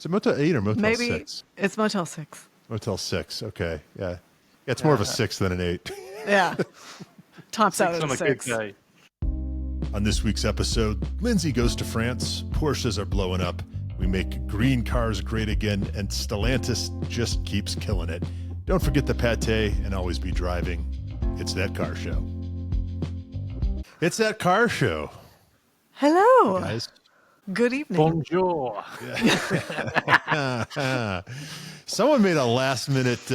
Is it Motel 8 or Motel Maybe 6? it's Motel 6. Motel 6. Okay. Yeah. It's more of a 6 than an 8. Yeah. Tops out at on a a good 6. day. On this week's episode, Lindsey goes to France, Porsches are blowing up, we make green cars great again, and Stellantis just keeps killing it. Don't forget the pate and always be driving. It's That Car Show. It's That Car Show. Hello. Guys. Good evening. Bonjour. Someone made a last-minute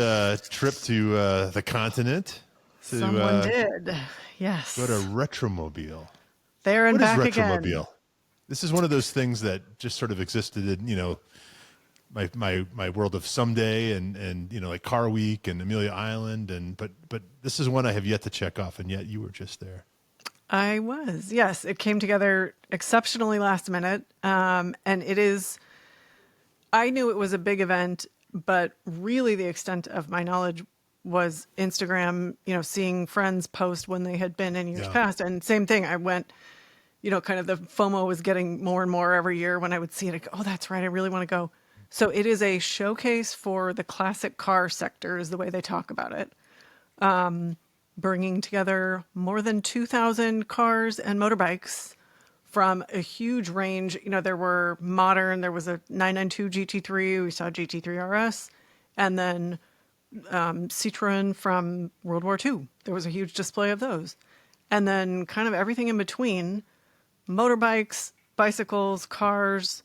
trip to the continent. Someone did. Yes. Go to Rétromobile. There and What is back Rétromobile? again. This is one of those things that just sort of existed in, my world of Someday and like Car Week and Amelia Island but this is one I have yet to check off, and yet you were just there. I was. Yes, it came together exceptionally last minute. And it is, I knew it was a big event, but really the extent of my knowledge was Instagram, seeing friends post when they had been in years past. And same thing, I went, kind of the FOMO was getting more and more every year when I would see it. I go, oh, that's right, I really want to go. So it is a showcase for the classic car sector is the way they talk about it. Bringing together more than 2,000 cars and motorbikes from a huge range. There were modern, there was a 992 GT3, we saw GT3 RS, and then Citroen from World War II. There was a huge display of those. And then kind of everything in between, motorbikes, bicycles, cars,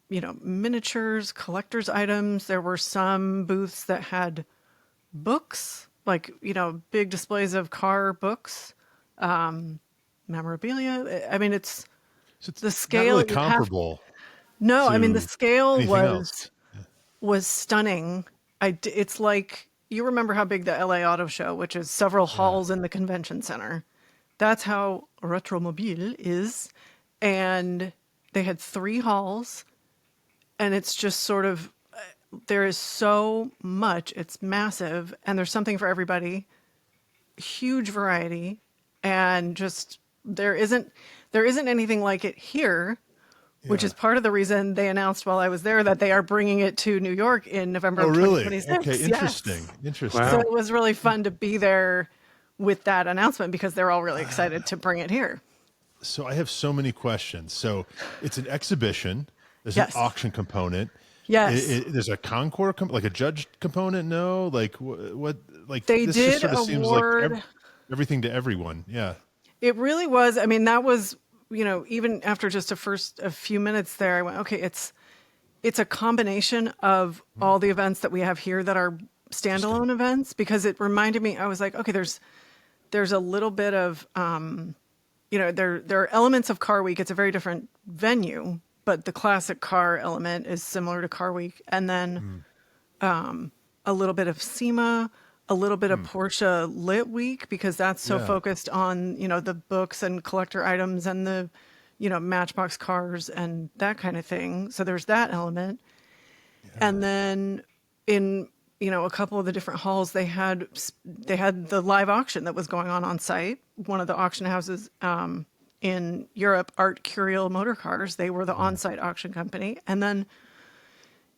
miniatures, collector's items. There were some booths that had books, like, big displays of car books, memorabilia. I mean, it's the scale. Not really comparable. No, I mean, the scale was stunning. It's like, you remember how big the LA Auto Show, which is several halls in the convention center. That's how Rétromobile is. And they had 3 halls, and it's just sort of, there is so much. It's massive, and there's something for everybody. Huge variety, and just there isn't anything like it here, which is part of the reason they announced while I was there that they are bringing it to New York in November of 2026. Okay, interesting. Yes. Interesting. Wow. So it was really fun to be there with that announcement because they're all really excited to bring it here. So I have so many questions. So it's an exhibition. There's an auction component. Yes. There's a concours, like a judge component. No, like what? Like they this did just sort of award seems like everything to everyone. Yeah. It really was. I mean, that was, even after just a few minutes there, I went, okay, it's a combination of all the events that we have here that are standalone events, because it reminded me, I was like, okay, there's a little bit of, there are elements of Car Week. It's a very different venue, but the classic car element is similar to Car Week. And then a little bit of SEMA, a little bit of Porsche Lit Week, because that's so focused on, the books and collector items and the, Matchbox cars and that kind of thing. So there's that element. Yeah. And then in, a couple of the different halls, they had the live auction that was going on site. One of the auction houses in Europe, Art Curial Motor Cars, they were the on-site auction company. And then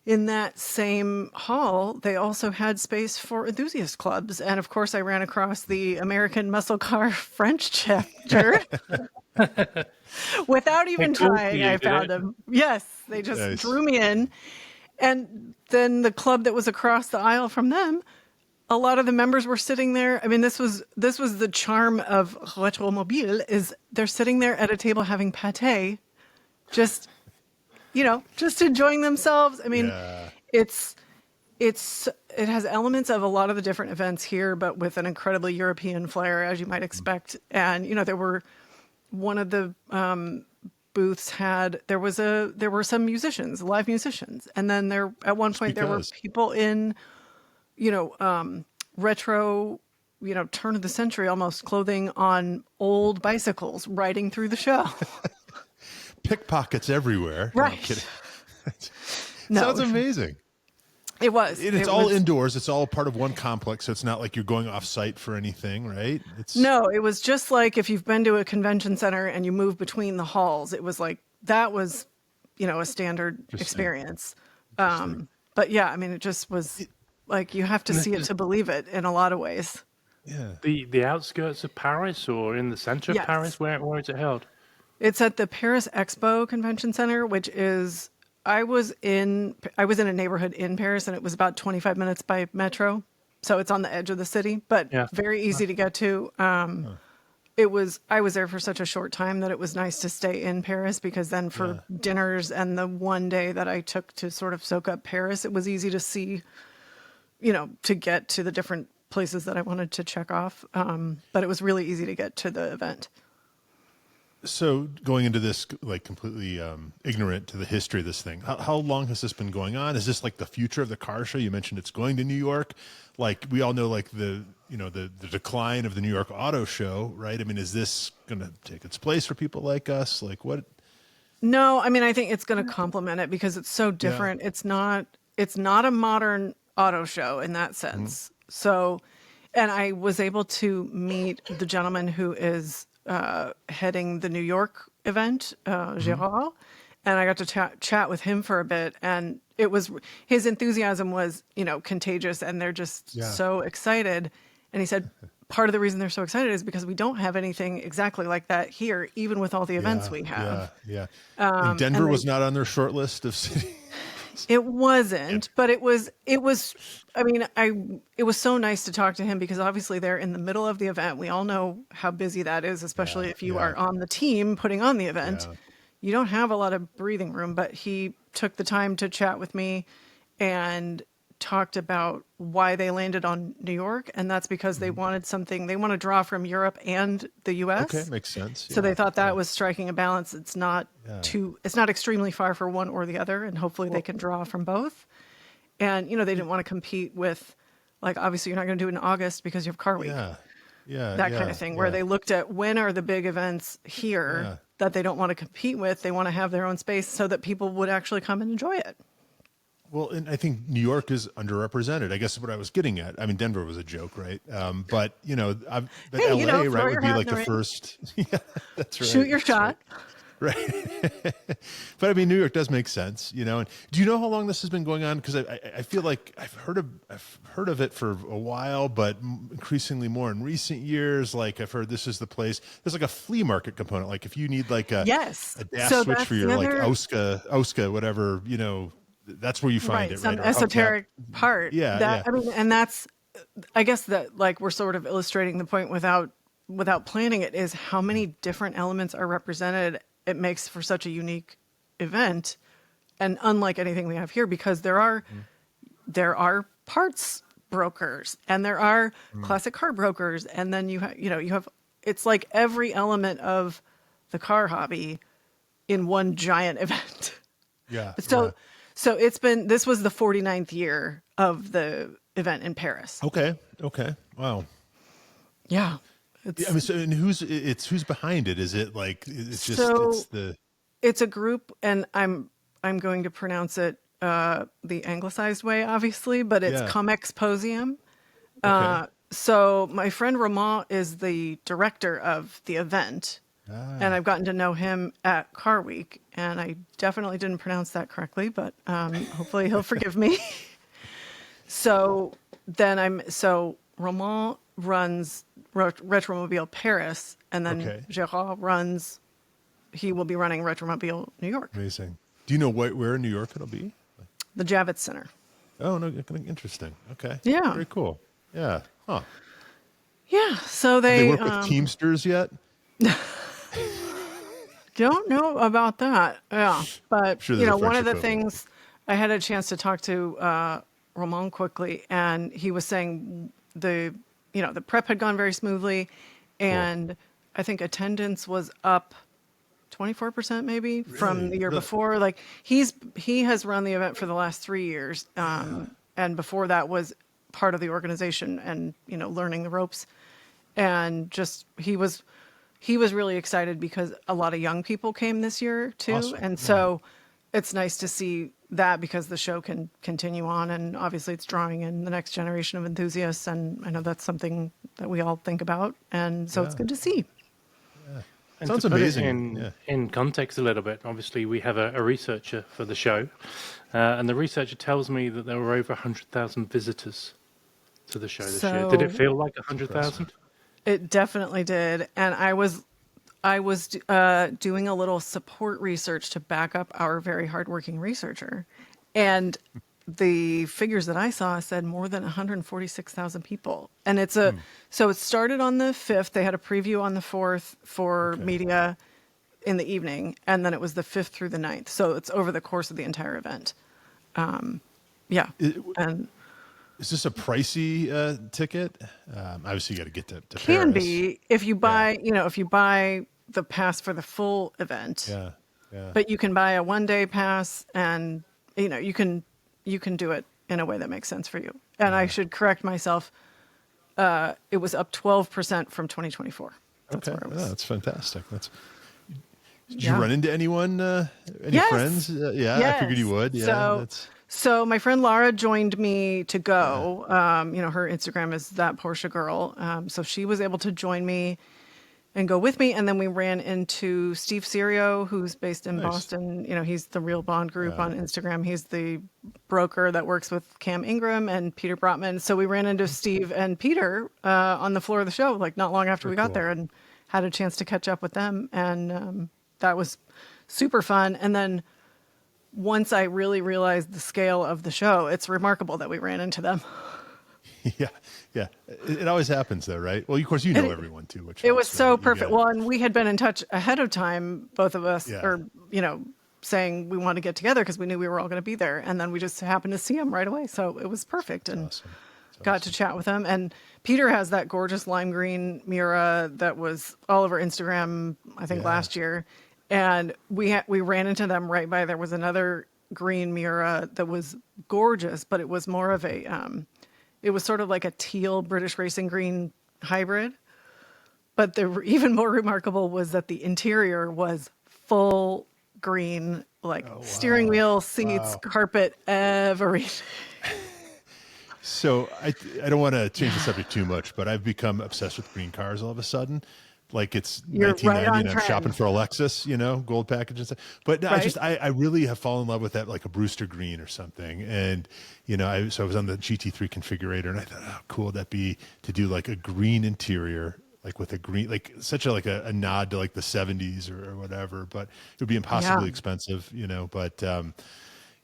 in that same hall, they also had space for enthusiast clubs. And of course, I ran across the American Muscle Car French chapter. Without even trying, I found them. Yes, they just drew me in. And then the club that was across the aisle from them, a lot of the members were sitting there. I mean, this was the charm of Rétromobile, is they're sitting there at a table having pâté, just enjoying themselves. I mean, it has elements of a lot of the different events here, but with an incredibly European flair, as you might expect. And, there were one of the booths there were some musicians, live musicians. And then at one point there were people in, retro, turn of the century almost clothing on old bicycles riding through the show. Pickpockets everywhere. Right. No, I'm kidding. No. Sounds amazing. It was. It's all indoors. It's all part of one complex, so it's not like you're going off site for anything, right? No, it was just like if you've been to a convention center and you move between the halls. It was like that was a standard Interesting. experience. But yeah, I mean, it just was like you have to And see it this to believe it in a lot of ways. Yeah. is the outskirts of Paris or in the center of Paris? Yes. Where is it held? It's at the Paris Expo Convention Center, which is I was in a neighborhood in Paris, and it was about 25 minutes by metro, so it's on the edge of the city, but Yeah. very easy to get to. I was there for such a short time that it was nice to stay in Paris, because then for dinners and the one day that I took to sort of soak up Paris, it was easy to see, to get to the different places that I wanted to check off. But it was really easy to get to the event. So going into this, like completely ignorant to the history of this thing, how long has this been going on? Is this like the future of the car show? You mentioned it's going to New York. Like we all know, like the decline of the New York Auto Show, right? I mean, is this going to take its place for people like us? Like what? No, I mean, I think it's going to complement it because it's so different. It's not a modern auto show in that sense. So, and I was able to meet the gentleman who is heading the New York event, Gérard, and I got to chat with him for a bit, and his enthusiasm was, contagious, and they're just so excited. And he said, part of the reason they're so excited is because we don't have anything exactly like that here, even with all the events we have. And Denver was not on their short list of cities. It wasn't, but it was, I mean, it was so nice to talk to him because obviously they're in the middle of the event. We all know how busy that is, especially if you are on the team putting on the event. You don't have a lot of breathing room, but he took the time to chat with me and talked about why they landed on New York. And that's because they wanted they want to draw from Europe and the US. Okay, makes sense. So they thought that was striking a balance. It's not it's not extremely far for one or the other. And hopefully they can draw from both. And, they didn't want to compete with, like, obviously you're not going to do it in August because you have Car Week. That kind of thing, where they looked at when are the big events here that they don't want to compete with. They want to have their own space so that people would actually come and enjoy it. Well, and I think New York is underrepresented. I guess is what I was getting at. I mean, Denver was a joke, right? But LA, right, would be like the first. Yeah, that's right. Shoot your shot. Right. But I mean, New York does make sense, And do you know how long this has been going on? Because I feel like I've heard of it for a while, but increasingly more in recent years. Like I've heard this is the place. There's like a flea market component. Like if you need like a dash switch for your like Oscar, whatever, that's where you find it, right? Some esoteric part. I mean, and that's, I guess that like we're sort of illustrating the point without planning it, is how many different elements are represented. It makes for such a unique event, and unlike anything we have here, because there are parts brokers and there are classic car brokers, and then you have it's like every element of the car hobby in one giant event. So this was the 49th year of the event in Paris. Okay. Wow. Yeah. And who's behind it? Is it like, it's a group, and I'm going to pronounce it the anglicized way, obviously, but it's Comexposium. So my friend Romain is the director of the event. And I've gotten to know him at Car Week, and I definitely didn't pronounce that correctly, but hopefully he'll forgive me. So Romain runs Rétromobile Paris, and then Gérard he will be running Rétromobile New York. Amazing. Do you know where in New York it'll be? The Javits Center. Oh, no, interesting. Okay. Yeah. Very cool. Yeah. Huh. Yeah. So Have they work with Teamsters yet? Don't know about that. Yeah. But, sure one of the things, I had a chance to talk to Romain quickly, and he was saying the prep had gone very smoothly, and I think attendance was up 24% maybe from the year before. Like he has run the event for the last 3 years. And before that was part of the organization and, learning the ropes, and just, he was really excited because a lot of young people came this year too. Awesome. And so it's nice to see that, because the show can continue on, and obviously it's drawing in the next generation of enthusiasts. And I know that's something that we all think about. And so it's good to see. And Sounds to put amazing. it in, Yeah. in context a little bit, obviously we have a researcher for the show, and the researcher tells me that there were over 100,000 visitors to the show this year. Did it So feel like 100,000? it definitely did. And I was doing a little support research to back up our very hardworking researcher. And the figures that I saw said more than 146,000 people. And so it started on the 5th. They had a preview on the 4th for media in the evening. And then it was the 5th through the 9th. So it's over the course of the entire event. Yeah. And Is this a pricey ticket? Obviously, you got to get to can Paris. be if you buy, if you buy the pass for the full event. Yeah, yeah. But you can buy a 1-day pass, and you can do it in a way that makes sense for you. And I should correct myself. It was up 12% from 2024. That's where it was. Yeah, that's fantastic. Did Yeah. you run into anyone? Any Yes. friends? Yeah, I Yes. figured you would. Yeah, So my friend Lara joined me to go. Her Instagram is that Porsche girl. So she was able to join me and go with me. And then we ran into Steve Serio, who's based in Boston. He's the Real Bond Group on Instagram. He's the broker that works with Cam Ingram and Peter Brotman. So we ran into Steve and Peter on the floor of the show, like not long after we got there, and had a chance to catch up with them. And that was super fun. And then once I really realized the scale of the show, it's remarkable that we ran into them. yeah. It always happens, though, right? Well, of course, everyone too. Which It was helps, so right? perfect. Well, and we had been in touch ahead of time, both of us, Yeah. or saying we want to get together because we knew we were all going to be there, and then we just happened to see him right away. So it was perfect, and Awesome. got to chat with him. And Peter has that gorgeous lime green Miura that was all over Instagram, I think, last year. And we ran into them right by. There was another green Miura that was gorgeous, but it was more of a, it was sort of like a teal British Racing Green hybrid. But the even more remarkable was that the interior was full green, like steering wheel, seats, carpet, everything. So I don't want to change the subject too much, but I've become obsessed with green cars all of a sudden. Like it's You're 1990 right on and I'm trend. shopping for a Lexus, gold package and stuff. But no, Right. I really have fallen in love with that, like a Brewster green or something. And, so I was on the GT3 configurator and I thought, how cool would that be to do like a green interior, like with a green, like such a nod to like the 70s or whatever, but it would be impossibly expensive, but,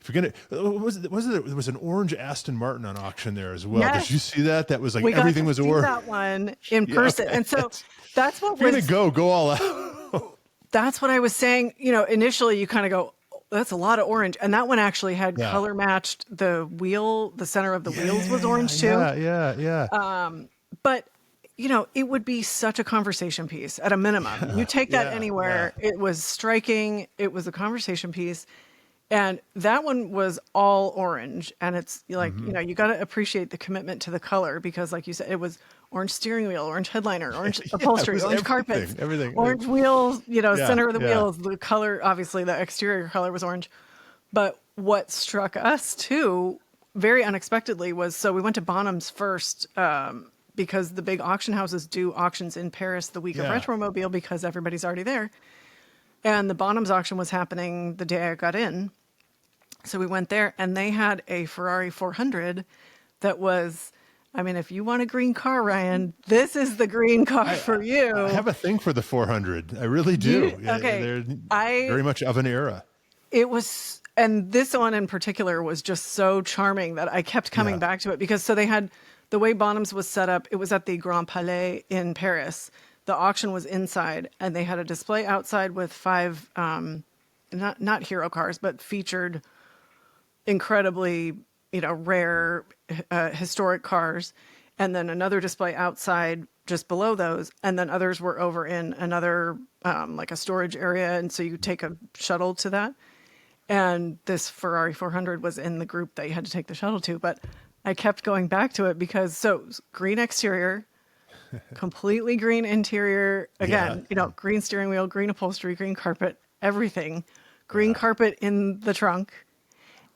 if you're gonna, there was an orange Aston Martin on auction there as well. Yes. Did you see that? That was like We everything got was to see orange. that one in person. And so that's what If you're was, gonna go all out. that's what I was saying. Initially you kind of go, oh, that's a lot of orange. And that one actually had color matched the wheel. The center of the wheels was orange too. Yeah. But it would be such a conversation piece at a minimum. You take that anywhere. It was striking. It was a conversation piece. And that one was all orange. And it's like, you got to appreciate the commitment to the color because like you said, it was orange steering wheel, orange headliner, orange upholstery, orange carpets, everything. orange wheels, center of the yeah. wheels, the color, obviously the exterior color was orange. But what struck us too, very unexpectedly was, so we went to Bonham's first, because the big auction houses do auctions in Paris the week of Rétromobile because everybody's already there. And the Bonham's auction was happening the day I got in. So we went there and they had a Ferrari 400 that was, if you want a green car, Ryan, this is the green car for you. I have a thing for the 400. I really do. Okay. They're very much of an era. It was, and this one in particular was just so charming that I kept coming back to it because so they had, the way Bonham's was set up, it was at the Grand Palais in Paris. The auction was inside and they had a display outside with 5, not hero cars, but featured incredibly, rare, historic cars. And then another display outside just below those. And then others were over in another, like a storage area. And so you take a shuttle to that. And this Ferrari 400 was in the group that you had to take the shuttle to. But I kept going back to it because, so it was green exterior, completely green interior. Again, green steering wheel, green upholstery, green carpet, everything. Green carpet in the trunk.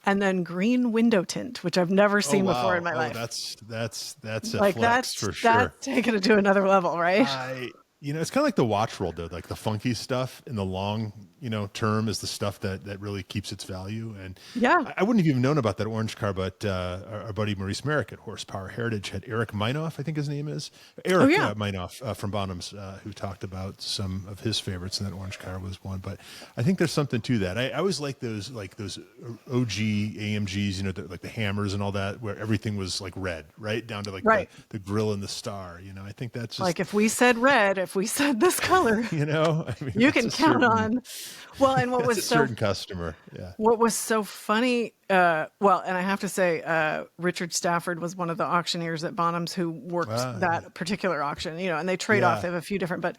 And then green window tint, which I've never seen before in my life. That's a Like flex for sure. That's taking it to another level, right? It's kind of like the watch world, though. Like the funky stuff in the long, term is the stuff that really keeps its value. And Yeah. I wouldn't have even known about that orange car, but our buddy Maurice Merrick at Horsepower Heritage had Eric Meinhof, I think his name is. Eric Meinhof from Bonhams, who talked about some of his favorites, and that orange car was one. But I think there's something to that. I always like those OG AMGs, like the Hammers and all that, where everything was like red, right? Down to like the grill and the star. I think that's just, like if we said red, if we said this color, you can count on. Well, and what was a certain customer. Yeah. What was so funny, and I have to say, Richard Stafford was one of the auctioneers at Bonhams who worked that particular auction, and they trade off. They have a few different, but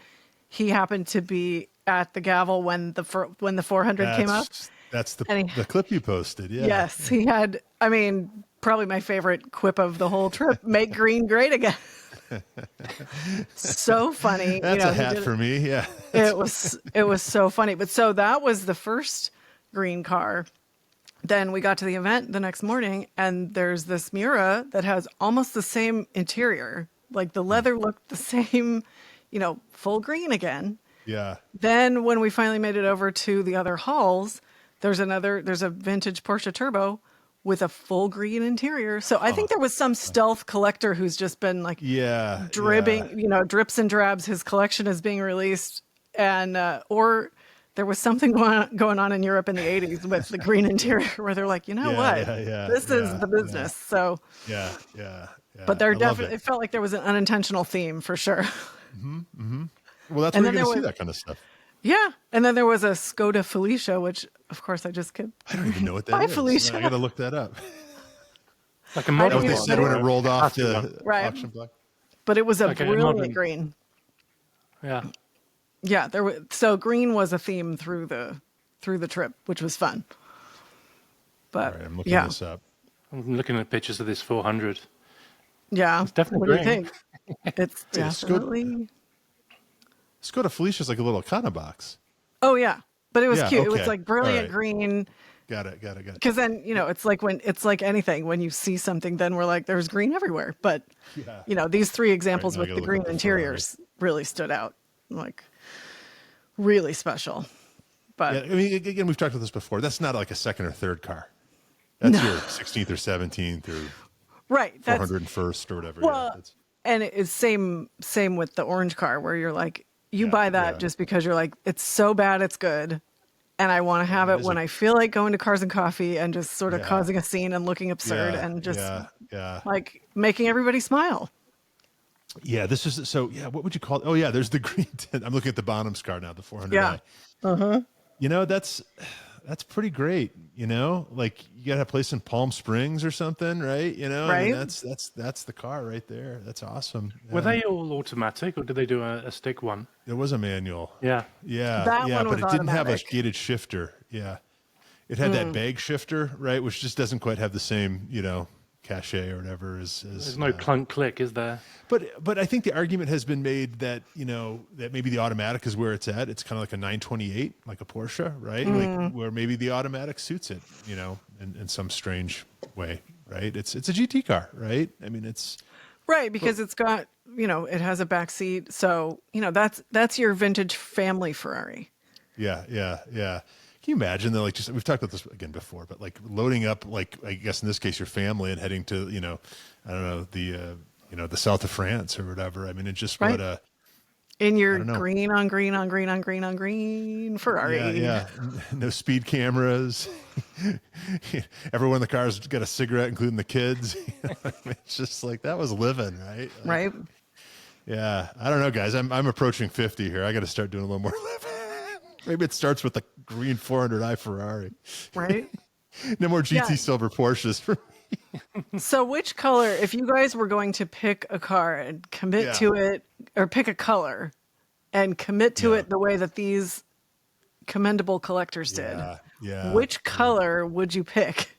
he happened to be at the gavel when the 400 came up. That's the clip you posted. Yeah. Yes, he had, probably my favorite quip of the whole trip, make green great again. So funny. That's a hat for me. Yeah. It was so funny. But so that was the first green car. Then we got to the event the next morning, and there's this Miura that has almost the same interior. Like the leather looked the same, full green again. Yeah. Then when we finally made it over to the other halls, there's a vintage Porsche Turbo with a full green interior. So I think there was some stealth collector who's just been like dribbing, drips and drabs. His collection is being released. And, or there was something going on in Europe in the 80s with the green interior where they're like, this is the business. So, yeah. But there definitely, it felt like there was an unintentional theme for sure. Mm-hmm, mm-hmm. Well, that's where you're going to see that kind of stuff. Yeah. And then there was a Skoda Felicia, which of course I just kept. I don't even know what that is. Felicia. I got to look that up. Like a what modern they said when it rolled off the auction block. But it was a brilliant green. Yeah. Yeah. So green was a theme through the trip, which was fun. But all right, I'm looking this up. I'm looking at pictures of this 400. Yeah. It's definitely what green. do you think? It's definitely. Skoda Felicia is like a little Econo box. Oh yeah, but it was cute. Okay. It was like brilliant green. Got it. Because then it's like anything. When you see something, then we're like, there's green everywhere. But these three examples with the green interiors really stood out, like really special. But again, we've talked about this before. That's not like a second or third car. That's your 16th or 17th or right. That's 401st or whatever. Well, and it is same with the orange car where you're like, you buy that just because you're like, it's so bad it's good. And I want to have it when I feel like going to Cars and Coffee and just sort of causing a scene and looking absurd and just like making everybody smile. Yeah, this is what would you call it? Oh yeah, there's the green tint. I'm looking at the Bonhams car now, the 400i. Yeah. Uh-huh. That's pretty great. Like you got a place in Palm Springs or something, right? Right. That's the car right there. That's awesome. Were they all automatic, or did they do a stick one? There was a manual. Yeah. But it didn't have a gated shifter. Yeah, it had that bag shifter, right, which just doesn't quite have the same, cachet or whatever. There's no clunk click, is there? But I think the argument has been made that that maybe the automatic is where it's at. It's kind of like a 928, like a Porsche, right? Like where maybe the automatic suits it, in some strange way, right? It's a GT car, right? It's right because it's got it has a back seat, so that's your vintage family Ferrari. Yeah. Can you imagine though? Like, just we've talked about this again before, but like loading up, like I guess in this case your family and heading to I don't know the south of France or whatever. It's just right. what a in your green on green Ferrari. Yeah. No speed cameras. Everyone in the car's got a cigarette, including the kids. It's just like that was living, right? Right. Yeah, I don't know, guys. I'm approaching 50 here. I got to start doing a little more living. Maybe it starts with the green 400i Ferrari. Right. No more GT silver Porsches for me. So which color, if you guys were going to pick a car and commit to it, or pick a color and commit to it the way that these commendable collectors did, which color would you pick?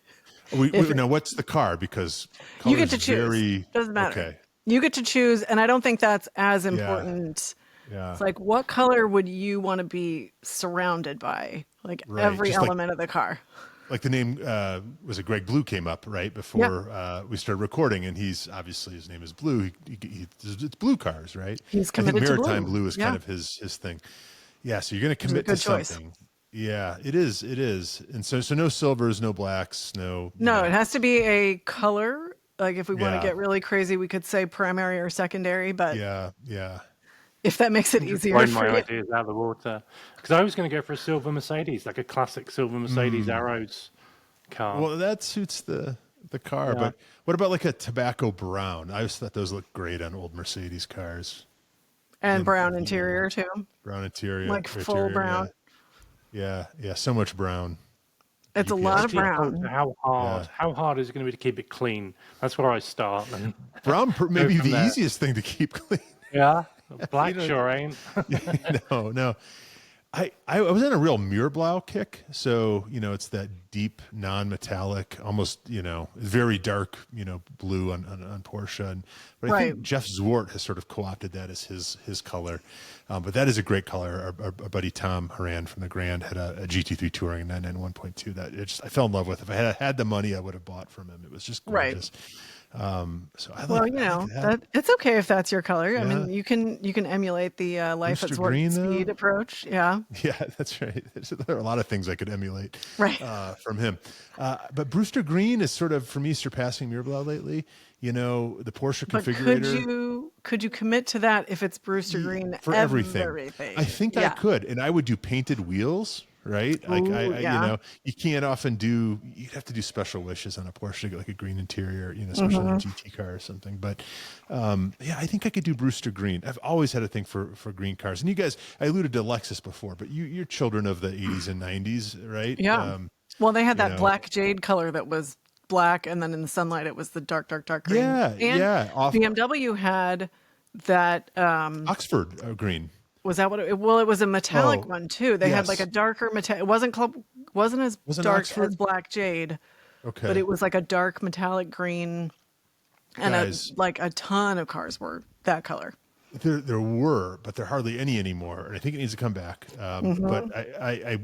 Now, what's the car? Because you get to choose. Doesn't matter. Okay. You get to choose, and I don't think that's as important. Yeah. It's like, what color would you want to be surrounded by? Like every element of the car. like the name was it Greg Blue came up right before we started recording, and he's obviously his name is Blue. It's Blue Cars, right? He's I think committed to Maritime blue. Blue is kind of his thing. Yeah, so you're going to commit to good choice. something. Yeah, it is. It is. And so no silvers, no blacks, no. No, it has to be a color. Like if we want Yeah. to get really crazy, we could say primary or secondary, but Yeah. if that makes it easier Blown for my you. ideas out of the water. Because I was going to go for a silver Mercedes, like a classic silver Mercedes Arrows car. Well, that suits the car. Yeah. But what about like a tobacco brown? I always thought those looked great on old Mercedes cars. And brown interior too. Brown interior, Like full interior, brown. Yeah, so much brown. It's a GPS. lot of Yeah, brown. How hard is it going to be to keep it clean? That's where I start. And Brown maybe from the there. easiest thing to keep clean. yeah, black sure ain't. No. I was in a real Muirblau kick. So, it's that deep, non-metallic, almost, very dark, blue on Porsche. But I think Jeff Zwart has sort of co-opted that as his color. But that is a great color. Our buddy Tom Horan from the Grand had a GT3 Touring 991.2 that I fell in love with. If I had the money, I would have bought from him. It was just gorgeous. So I like that it's okay if that's your color. I mean, you can emulate the life at Zwart speed approach. Yeah. Yeah, that's right. There are a lot of things I could emulate from him. But Brewster Green is sort of, for me, surpassing Muirblau lately. The Porsche configurator. Could you commit to that if it's Brewster Green for everything? I think I could, and I would do painted wheels. Right? Like you can't often you'd have to do special wishes on a Porsche, like a green interior, especially on a GT car or something. But I think I could do Brewster Green. I've always had a thing for green cars. And you guys, I alluded to Lexus before, but you're children of the 80s and 90s, right? Yeah. Well, they had that black jade color that was black, and then in the sunlight it was the dark green. Yeah, and BMW had that Oxford green. Was that what it was a metallic one too. They had like a darker metal. It wasn't as dark Oxford? as black jade. Okay. But it was like a dark metallic green, and a ton of cars were that color. There were, but there are hardly any anymore, and I think it needs to come back. But I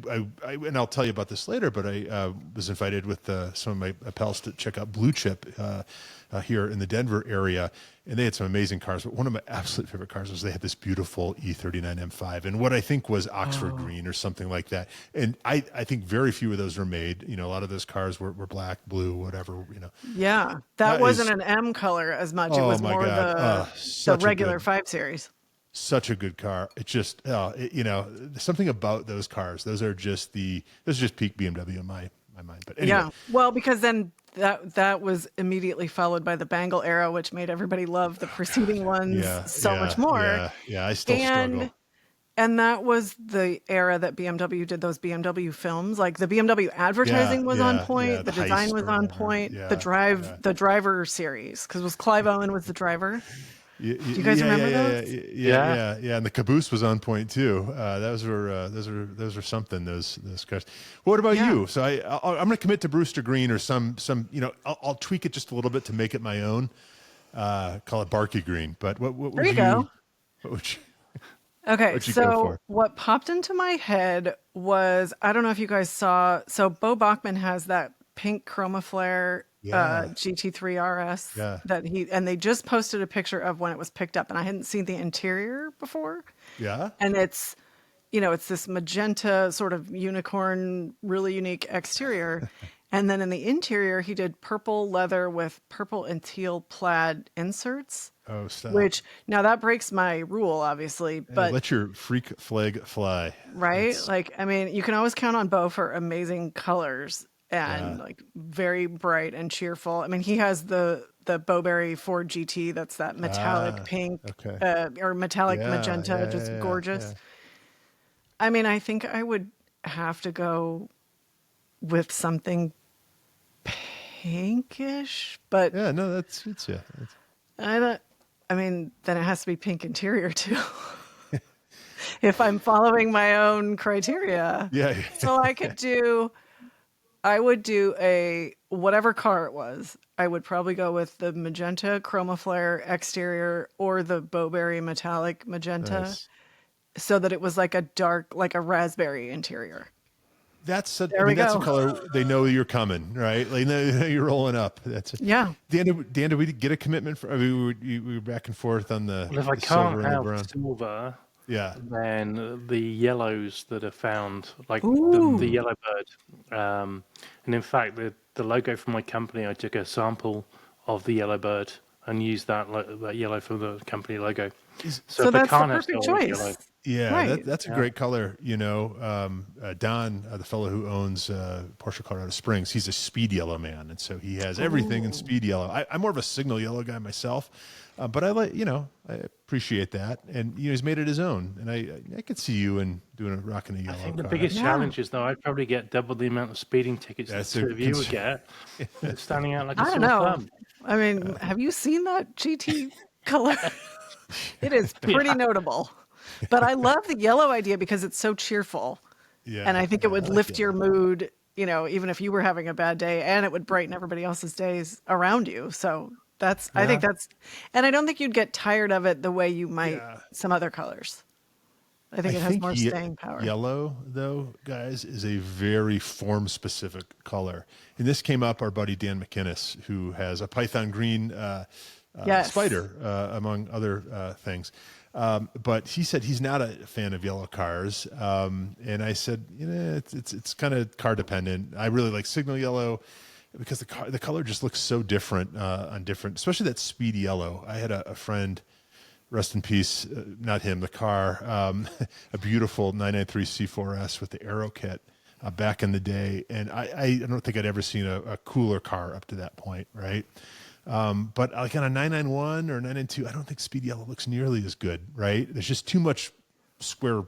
and I'll tell you about this later. But I was invited with some of my pals to check out Blue Chip here in the Denver area, and they had some amazing cars. But one of my absolute favorite cars was they had this beautiful E39 M5, and what I think was Oxford green or something like that. And I think very few of those were made. A lot of those cars were black, blue, whatever. Yeah, that wasn't an M color as much. It was more the regular 5 Series. Such a good car. It just, something about those cars. Those are just peak BMW in my mind. But anyway. Yeah, well, because then that was immediately followed by the Bangle era, which made everybody love the preceding ones much more. Yeah, I still struggle. And that was the era that BMW did those BMW films. Like the BMW advertising was on point, the design was on point, the driver series, because Clive Owen was the driver. Do you guys remember those? Yeah, and the caboose was on point too. Those were something. Those cars. What about you? So I'm going to commit to Brewster Green or some. I'll tweak it just a little bit to make it my own. Call it Barky Green. But what would you go? What would you? Okay, so what popped into my head was, I don't know if you guys saw. So Bo Bachman has that pink Chroma Flare GT3 RS that they just posted a picture of when it was picked up, and I hadn't seen the interior before. Yeah. And it's this magenta sort of unicorn, really unique exterior. And then in the interior, he did purple leather with purple and teal plaid inserts. Oh, stop. Which now that breaks my rule, obviously, but let your freak flag fly. Right? You can always count on Bo for amazing colors. And like very bright and cheerful. I mean, he has the Bowberry Ford GT. That's that metallic pink or metallic magenta, just gorgeous. Yeah. I mean, I think I would have to go with something pinkish, but that's then it has to be pink interior too. If I'm following my own criteria, so I would do whatever car it was. I would probably go with the magenta Chroma Flare exterior or the Bowberry metallic magenta, so that it was like a dark, like a raspberry interior. That's a, There I we mean, that's a go. color they know you're coming, right? Like they know you're rolling up. That's it. Yeah. Dan, did we get a commitment for? I mean, we were back and forth on the, Well, if I the silver can't and the have brown. silver, Yeah. then the yellows that are found, like the Ooh. yellow bird. And in fact, the logo for my company, I took a sample of the yellow bird and used that yellow for the company logo. So So if I that's the can't have perfect silver, it's yellow. choice. Yeah, Right. that's a Yeah. great color. You know, Don, the fellow who owns Porsche Colorado Springs, he's a speed yellow man, and so he has everything in speed yellow. I'm more of a signal yellow guy myself, but I like, I appreciate that, and he's made it his own, and I could see you in doing a rocking a I yellow think the car. biggest Yeah. challenge is, though, I'd probably get double the amount of speeding tickets that That's two a of you would concern. get, standing out like a I don't sore know. thumb. I mean, have you seen that GT color? It is pretty Yeah. notable. But I love the yellow idea because it's so cheerful. Yeah, And I think it yeah, would like lift your yellow. mood, even if you were having a bad day, and it would brighten everybody else's days around you. So I think Yeah. and I don't think you'd get tired of it the way you might Yeah. some other colors. I think I it has think more staying power. yellow, though, guys, is a very form-specific color. And this came up, our buddy Dan McInnes, who has a Python green Yes. spider, among other things. But he said he's not a fan of yellow cars. And I said, it's kind of car dependent. I really like signal yellow because the color just looks so different on different, especially that speed yellow. I had a friend, rest in peace, not him, the car, a beautiful 993 C4S with the Aero kit back in the day. And I don't think I'd ever seen a cooler car up to that point, right? But like on a 991 or 992, I don't think speed yellow looks nearly as good, right? There's just too much square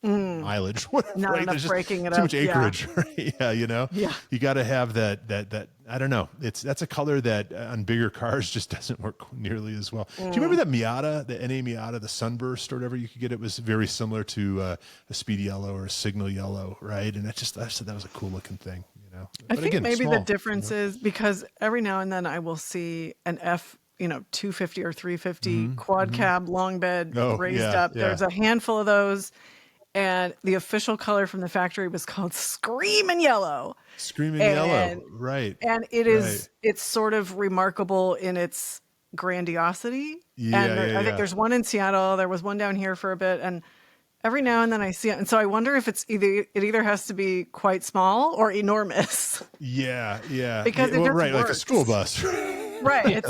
mileage, whatever, Not right? enough There's just breaking it too up. much acreage, right? Yeah, Yeah. you got to have that. I don't know. That's a color that on bigger cars just doesn't work nearly as well. Do you remember that Miata, the NA Miata, the Sunburst or whatever you could get? It was very similar to a speed yellow or a signal yellow, right? And I said that was a cool looking thing, I But think again, maybe small, the difference is because every now and then I will see an 250 or 350 quad cab long bed Oh, raised yeah, up. yeah. There's a handful of those. And the official color from the factory was called Screamin' Yellow. Screaming And- yellow, right? And it's sort of remarkable in its grandiosity. Yeah, And I yeah. think there's one in Seattle. There was one down here for a bit. And every now and then I see it. And so I wonder if it either has to be quite small or enormous. Yeah. Because Yeah, it just right, like a works. school bus. Right.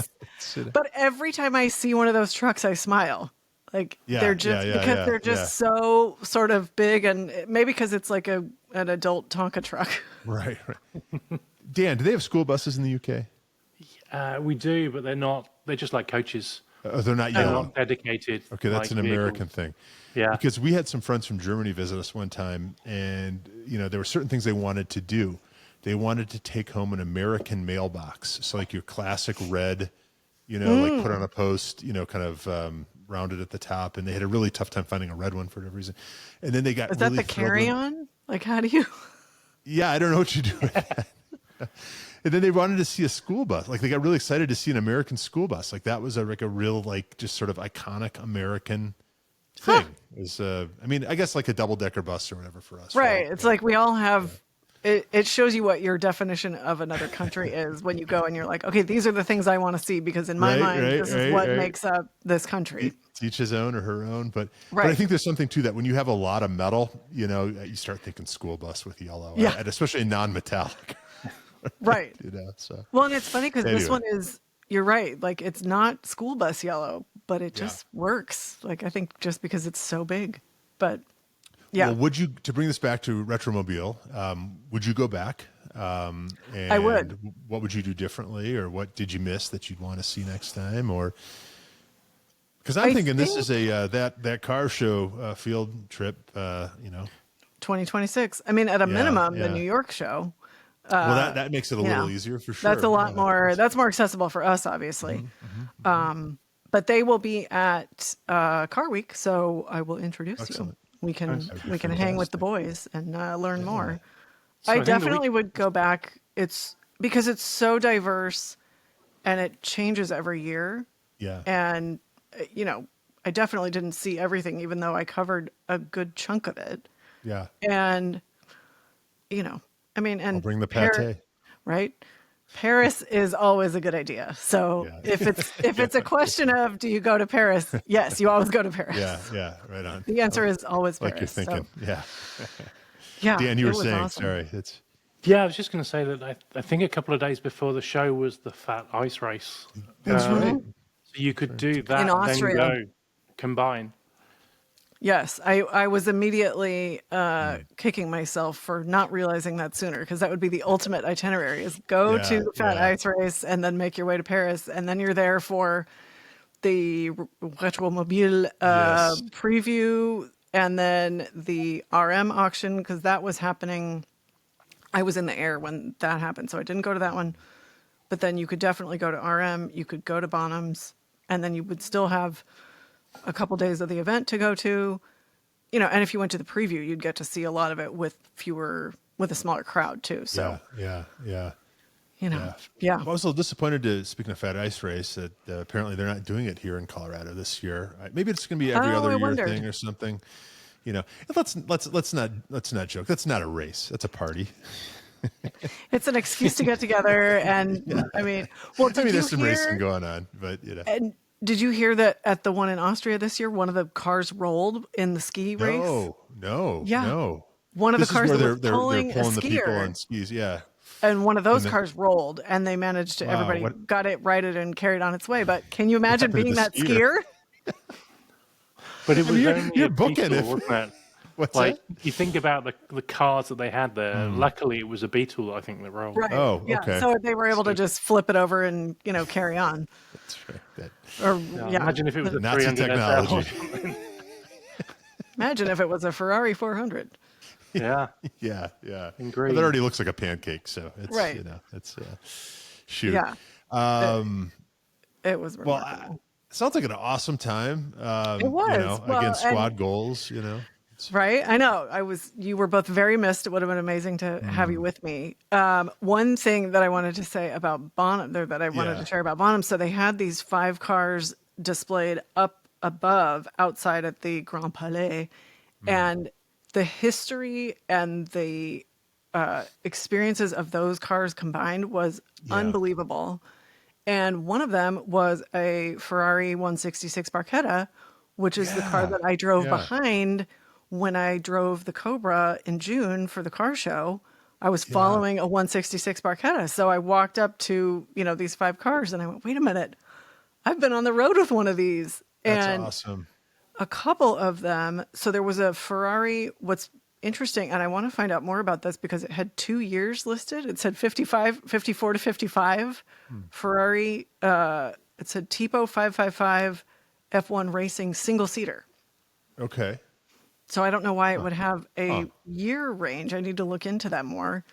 But every time I see one of those trucks, I smile. Like Yeah, they're just because they're just so sort of big, and maybe because it's like an adult Tonka truck. Right. Dan, do they have school buses in the UK? We do, but they're just like coaches. They're not They're yellow. not dedicated. Okay, that's like an American vehicles. thing. Yeah. Because we had some friends from Germany visit us one time, and there were certain things they wanted to do. They wanted to take home an American mailbox, so like your classic red, like put on a post, kind of rounded at the top, and they had a really tough time finding a red one for whatever reason. And then they got Is that really the thrilled with- carry-on? Like, how do you? Yeah, I don't know what you do with that. And then they wanted to see a school bus. Like they got really excited to see an American school bus. Like that was a real just sort of iconic American thing. It was, I guess like a double decker bus or whatever for us. Right. It's like we all have. It shows you what your definition of another country is when you go and you're like, okay, these are the things I want to see because in my mind, this is what makes up this country. Each his own or her own, but I Right. think there's something to that. When you have a lot of metal, you start thinking school bus with yellow, Yeah. and especially non-metallic. Right. So Well, and it's funny because this Anyway. one is, you're right. Like it's not school bus yellow, but it just works. Like I think just because it's so big, but yeah, Well, to bring this back to Rétromobile, would you go back? And I would. What would you do differently, or what did you miss that you'd want to see next time, or? Because I'm thinking this is a that car show field trip. 2026. I mean, at a minimum, the New York show. Well, that makes it a little easier for sure. That's a lot more. That's more accessible for us, obviously. But they will be at Car Week, so I will introduce Excellent. you. We can hang with the boys and learn more. So I I think the definitely would go back. It's because it's so diverse, and it changes every year. Yeah. And I definitely didn't see everything, even though I covered a good chunk of it. Yeah. And I mean, I'll and bring the Paris, pate. right? Paris is always a good idea. So Yeah. if it's a question of do you go to Paris? Yes, you always go to Paris. Yeah, right on. The answer is always Like Paris. you're thinking. So, Yeah. yeah, Dan, you it were was saying, awesome. sorry, it's Yeah, I was just going to say that I think a couple of days before the show was the Fat Ice Race. that's right. So you could do that, In then Austria. go combine. Yes, I was immediately kicking myself for not realizing that sooner, because that would be the ultimate itinerary: is go Yeah, to the Fat yeah. Ice Race and then make your way to Paris, and then you're there for the Rétromobile Yes. preview, and then the RM auction, because that was happening. I was in the air when that happened, so I didn't go to that one. But then you could definitely go to RM. You could go to Bonham's, and then you would still have a couple days of the event to go to, and if you went to the preview, you'd get to see a lot of it with a smaller crowd too. So, Yeah. yeah. Well, I was a little disappointed speaking of Fat Ice Race, that apparently they're not doing it here in Colorado this year. Maybe it's going to be every other I year wondered. thing or something. Let's not joke. That's not a race. That's a party. It's an excuse to get together. And I mean, well, did you there's some hear, racing going on, but and did you hear that at the one in Austria this year, one of the cars rolled in the ski race? No. One of This the cars is where that was they're pulling pulling a the people skier. on skis. Yeah. And one of those And cars rolled, and they managed to, Wow, everybody what- got it righted and carried on its way. But can you imagine happened to being the that skier? skier? But it was you're only a booking Beetle, it. wasn't it? What's Like, that? you think about the cars that they had there. Luckily, it was a Beetle, I think, that rolled. Right. Oh, Yeah. okay. So they were able to just flip it over and, carry on. That's right. Or, Imagine if it was a Nazi 300 SL. technology. Imagine if it was a Ferrari 400. Yeah. Yeah. In Well, green. that already looks like a pancake, so it's Right. it's shoot. Yeah. It was Well, remarkable. sounds like an awesome time. It was. Well, against and- squad goals. Right. I know. You were both very missed. It would have been amazing to have you with me. One thing that I wanted to say about Bonham, or that I wanted to share about Bonham. So they had these 5 cars displayed up above outside at the Grand Palais, and the history and the experiences of those cars combined was unbelievable. And one of them was a Ferrari 166 Barchetta, which is the car that I drove behind when I drove the Cobra in June for the car show. I was following a 166 Barchetta. So I walked up to, these 5 cars and I went, wait a minute, I've been on the road with one of these. That's And awesome. a couple of them. So there was a Ferrari. What's interesting, and I want to find out more about this because it had 2 years listed. It said 54 to 55 Ferrari. It said Tipo 555 F1 Racing single seater. Okay. So I don't know why it would have a year range. I need to look into that more.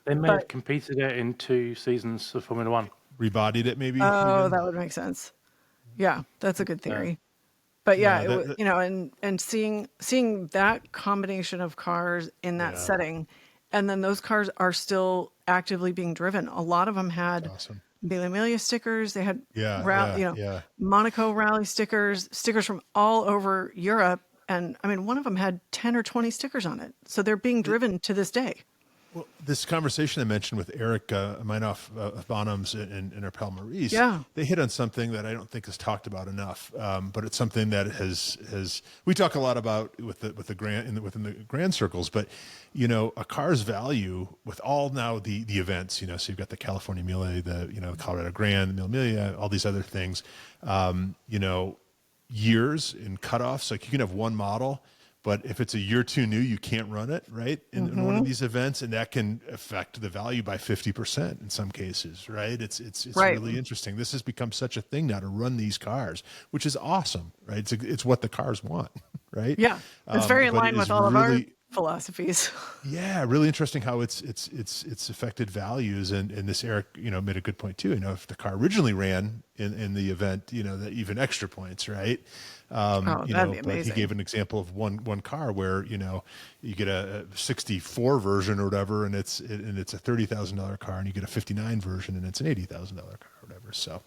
They may have competed it in 2 seasons of Formula One. Rebodied it, maybe. Oh, even? that would make sense. Yeah, that's a good theory. But yeah, Yeah, it was, and seeing that combination of cars in that setting, and then those cars are still actively being driven. A lot of them had Awesome. Mille Miglia stickers. They had Yeah. Monaco rally stickers from all over Europe. And I mean, one of them had 10 or 20 stickers on it. So they're being driven to this day. Well, this conversation I mentioned with Eric Meinhof of Bonhams and our pal Maurice, they hit on something that I don't think is talked about enough, but it's something that has we talk a lot about within the grand circles. But a car's value with all now the events, so you've got the California Mille, the Colorado Grand, the Mille Miglia, all these other things, years and cutoffs. Like you can have one model, but if it's a year too new, you can't run it, right? In one of these events, and that can affect the value by 50% in some cases, right? It's really interesting. This has become such a thing now to run these cars, which is awesome, right? It's what the cars want, right? Yeah, it's very in but line it with is all of our really- philosophies. Yeah, really interesting how it's affected values, and this Eric made a good point too. If the car originally ran in the event, that even extra points, right? That'd be But amazing. he gave an example of one car where you get a 64 version or whatever, and it's a $30,000 car, and you get a 59 version, and it's an $80,000 car or whatever. whatever. So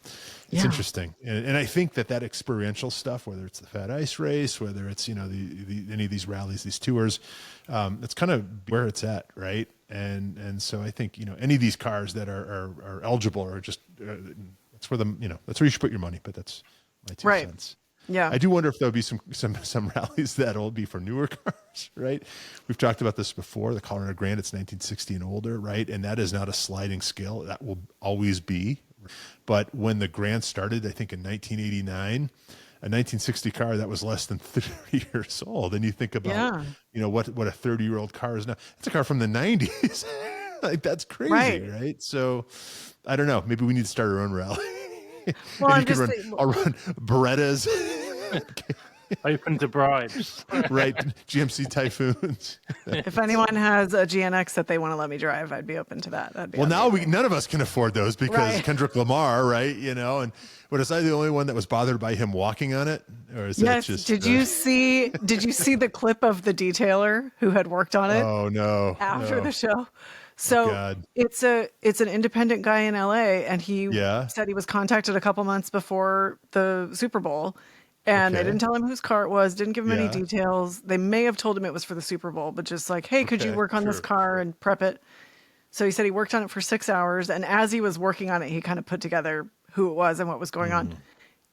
it's interesting. And I think that experiential stuff, whether it's the Fat Ice Race, whether it's, any of these rallies, these tours, it's kind of where it's at. Right. And so I think, any of these cars that are eligible are just, that's where that's where you should put your money, but that's my 2 cents. Yeah. I do wonder if there'll be some rallies that'll be for newer cars, right? We've talked about this before. The Colorado Grand, it's 1960 and older, right? And that is not a sliding scale. That will always be. But when the Grand started, I think in 1989, a 1960 car that was less than 30 years old. And you think about, what a 30-year-old car is now. It's a car from the 90s. Like, that's crazy, right? So I don't know. Maybe we need to start our own rally. Well, I'll run Berettas. Open to bribes. Right. GMC Typhoons. If anyone has a GNX that they want to let me drive, I'd be open to that. That'd be now amazing. none of us can afford those because Kendrick Lamar, right? And was I the only one that was bothered by him walking on it? Or is that just did you see the clip of the detailer who had worked on it? Oh no. After the show. So it's an independent guy in LA, and he said he was contacted a couple months before the Super Bowl, and they didn't tell him whose car it was, didn't give him any details. They may have told him it was for the Super Bowl, but just like, hey, could you work on this car and prep it? So he said he worked on it for 6 hours, and as he was working on it, he kind of put together who it was and what was going on.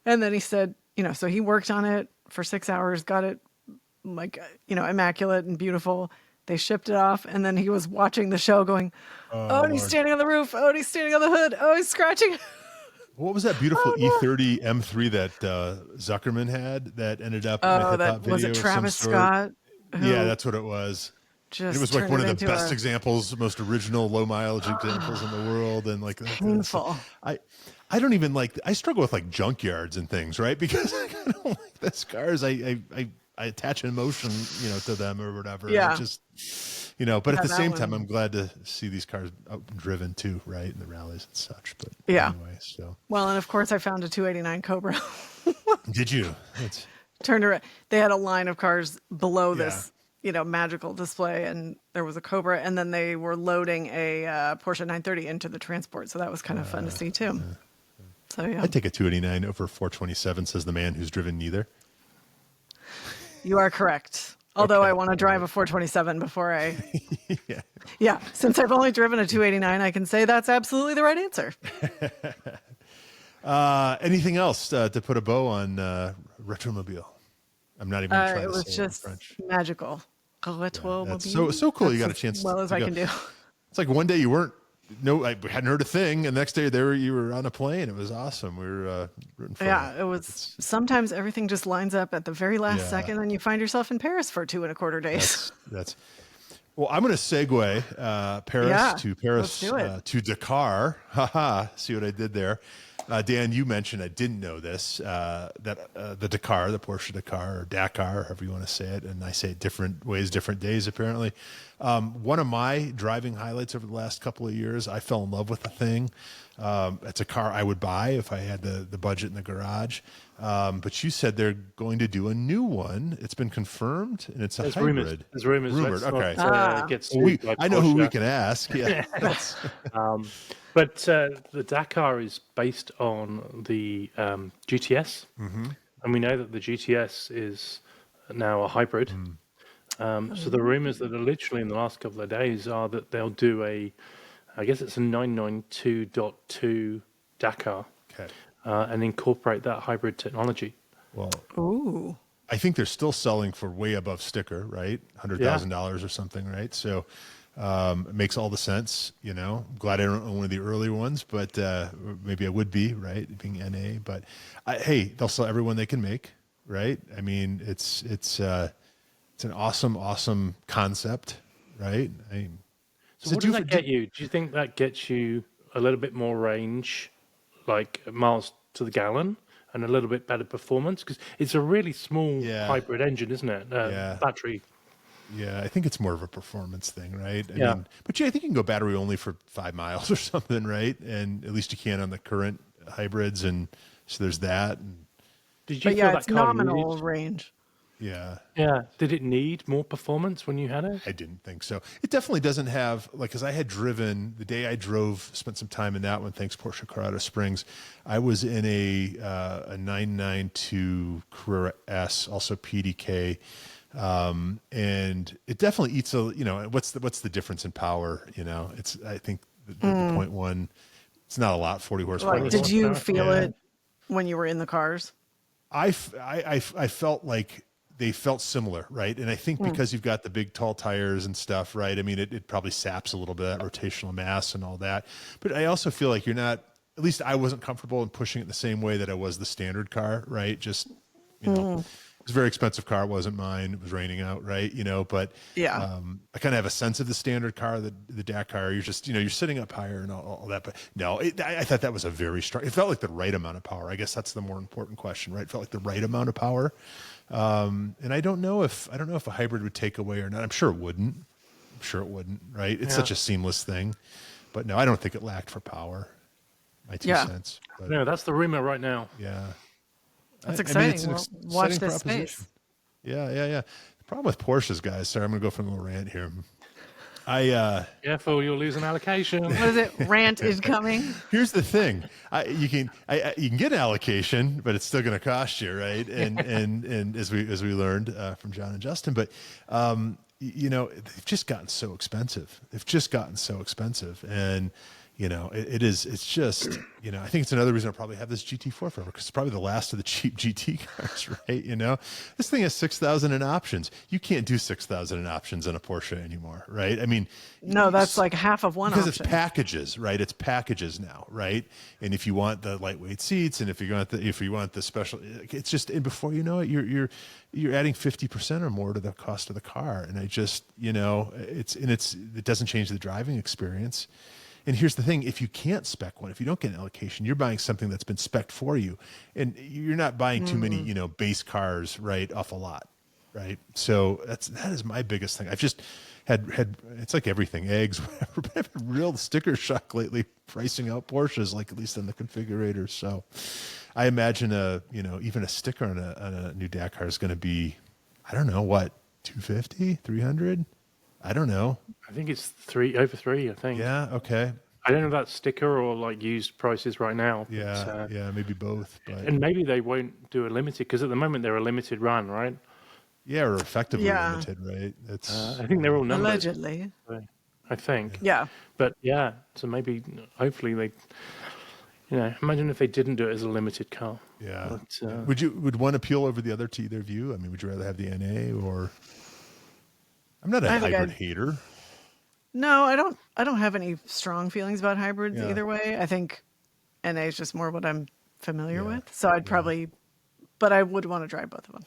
And then he said, so he worked on it for 6 hours, got it immaculate and beautiful. They shipped it off, and then he was watching the show going, and he's standing on the roof. Oh, and he's standing on the hood. Oh, he's scratching. What was that beautiful E30 M3 that Zuckerman had that ended up in a hip-hop video? Was it Travis Scott? Yeah, that's what it was. It was like one of the best examples, most original low mileage examples in the world. And like, painful. I don't even I struggle with like junkyards and things, right? Because I don't like the cars. I attach an emotion, to them or whatever. Yeah. Just, but at the same time, I'm glad to see these cars driven too, right? In the rallies and such. But anyway, so. Well, and of course I found a 289 Cobra. Did you? Turned around. They had a line of cars below this, magical display, and there was a Cobra, and then they were loading a Porsche 930 into the transport. So that was kind of fun to see too. So yeah. I'd take a 289 over 427, says the man who's driven neither. You are correct. Although I want to drive a 427 before I... Yeah. Since I've only driven a 289, I can say that's absolutely the right answer. Anything else to put a bow on Rétromobile? I'm not even trying to say it in French. It was just magical. Rétromobile. That's so cool. You got a chance. As well as I can do. It's like one day you weren't. No, I hadn't heard a thing, and the next day you were on a plane. It was awesome. We were rooting for you. It was. Sometimes everything just lines up at the very last second, and you find yourself in Paris for 2.25 days. That's. Well, I'm going to segue Paris to Dakar. Haha! See what I did there, Dan? You mentioned, I didn't know this, that the Dakar, the Porsche Dakar or Dakar, however you want to say it, and I say it different ways, different days. Apparently, one of my driving highlights over the last couple of years, I fell in love with the thing. It's a car I would buy if I had the budget in the garage. But you said they're going to do a new one. It's been confirmed, and it's a hybrid. There's rumors. Okay. I know who we can ask. Yeah. But the Dakar is based on the GTS, and we know that the GTS is now a hybrid. So the rumors that are literally in the last couple of days are that they'll do I guess it's a 992.2 Dakar, and incorporate that hybrid technology. Well, ooh. I think they're still selling for way above sticker, right? $100,000 or something, right? So it makes all the sense, I'm glad I don't own one of the early ones, but maybe I would be, right? Being NA, but hey, they'll sell every one they can make, right? I mean, it's an awesome concept, right? So what does that get you? Do you think that gets you a little bit more range, like miles to the gallon, and a little bit better performance? Because it's a really small hybrid engine, isn't it? Battery. Yeah, I think it's more of a performance thing, right? I mean, but I think you can go battery only for 5 miles or something, right? And at least you can on the current hybrids, and so there's that. And did you feel that it's nominal range. Yeah. Yeah. Did it need more performance when you had it? I didn't think so. It definitely doesn't have, like, because I had driven, the day I drove, spent some time in that one, thanks Porsche Colorado Springs. I was in a 992 Carrera S, also PDK. And it definitely eats what's the difference in power? I think the 0.1, it's not a lot, 40 horsepower. Like, did you horsepower? feel Yeah. it when you were in the cars? I felt like they felt similar, right? And I think because you've got the big tall tires and stuff, right? I mean, it probably saps a little bit of that rotational mass and all that. But I also feel like you're not, at least I wasn't comfortable in pushing it the same way that I was the standard car, right? Just, it was a very expensive car. It wasn't mine. It was raining out, right? But Yeah. I kind of have a sense of the standard car, the Dakar. You're just, you're sitting up higher and all that. But no, I thought that was a very strong, it felt like the right amount of power. I guess that's the more important question, right? It felt like the right amount of power. And I don't know if a hybrid would take away or not. I'm sure it wouldn't. Right? It's such a seamless thing. But no, I don't think it lacked for power. My 2 cents. But, No, that's the rumor right now. yeah. That's I mean, exciting. it's an Well, exciting watch this proposition. space. Yeah. The problem with Porsches, guys. Sorry, I'm going to go for a little rant here. Careful, you'll lose an allocation. What is it? Rant is coming. Here's the thing: you can get an allocation, but it's still going to cost you, right? And as we learned from John and Justin, but they've just gotten so expensive. And it's just I think it's another reason I'll probably have this GT4 forever, because it's probably the last of the cheap GT cars, right? This thing has 6,000 in options. You can't do 6,000 in options on a Porsche anymore, right? I mean, No, that's like half of one because option. it's packages, right? It's packages now, right? And if you want the lightweight seats, and if you want the special, it's just, and before you know it, you're adding 50% or more to the cost of the car, and it doesn't change the driving experience. And here's the thing: if you can't spec one, if you don't get an allocation, you're buying something that's been spec'd for you, and you're not buying too many, base cars, right, off a lot, right? So that is my biggest thing. I've just had it's like everything, eggs, whatever. But I've had real sticker shock lately, pricing out Porsches, like at least on the configurator. So I imagine even a sticker on a new Dakar is going to be, I don't know what, 250, 300. I don't know. I think it's over three. I think. Yeah. Okay. I don't know about sticker or like used prices right now. Yeah. But, Maybe both. But and maybe they won't do a limited, because at the moment they're a limited run, right? yeah, or effectively Yeah. limited, right? It's I think they're all numbered. Allegedly. I think. Yeah. But yeah, so maybe, hopefully they, imagine if they didn't do it as a limited car. yeah. But, Would one appeal over the other to either of you? I mean, would you rather have the NA or? I'm not a I think hybrid hater. No, I don't have any strong feelings about hybrids Yeah. either way. I think NA is just more what I'm familiar Yeah. with. So I'd probably, but I would want to drive both of them.